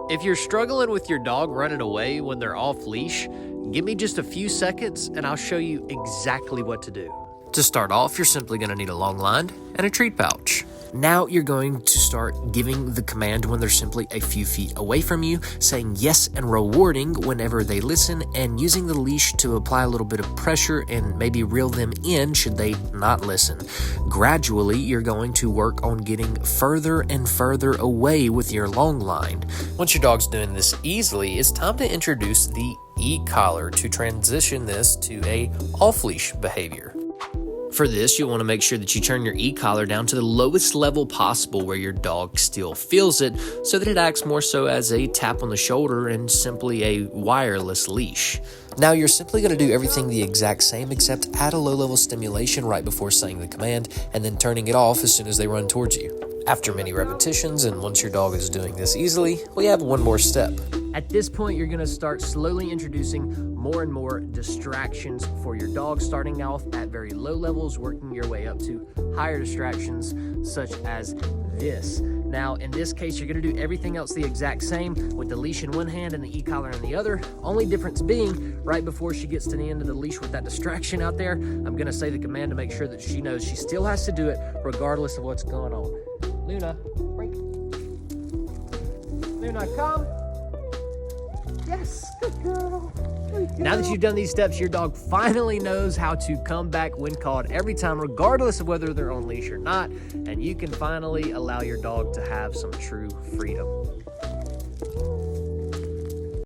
If you're struggling with your dog running away when they're off leash, give me just a few seconds and I'll show you exactly what to do. To start off, you're simply going to need a long line and a treat pouch. Now you're going to start giving the command when they're simply a few feet away from you, saying yes and rewarding whenever they listen, and using the leash to apply a little bit of pressure and maybe reel them in should they not listen. Gradually, you're going to work on getting further and further away with your long line. Once your dog's doing this easily, it's time to introduce the e-collar to transition this to a off-leash behavior. For this, you'll want to make sure that you turn your e-collar down to the lowest level possible where your dog still feels it, so that it acts more so as a tap on the shoulder and simply a wireless leash. Now you're simply going to do everything the exact same except add a low-level stimulation right before saying the command and then turning it off as soon as they run towards you. After many repetitions, and once your dog is doing this easily, we have one more step. At this point, you're going to start slowly introducing more and more distractions for your dog, starting off at very low levels, working your way up to higher distractions such as this. Now, in this case, you're going to do everything else the exact same with the leash in one hand and the e-collar in the other. Only difference being, right before she gets to the end of the leash with that distraction out there, I'm going to say the command to make sure that she knows she still has to do it regardless of what's going on. Luna, break. Luna, come. Yes, good girl. Now that you've done these steps, your dog finally knows how to come back when called every time, regardless of whether they're on leash or not, and you can finally allow your dog to have some true freedom.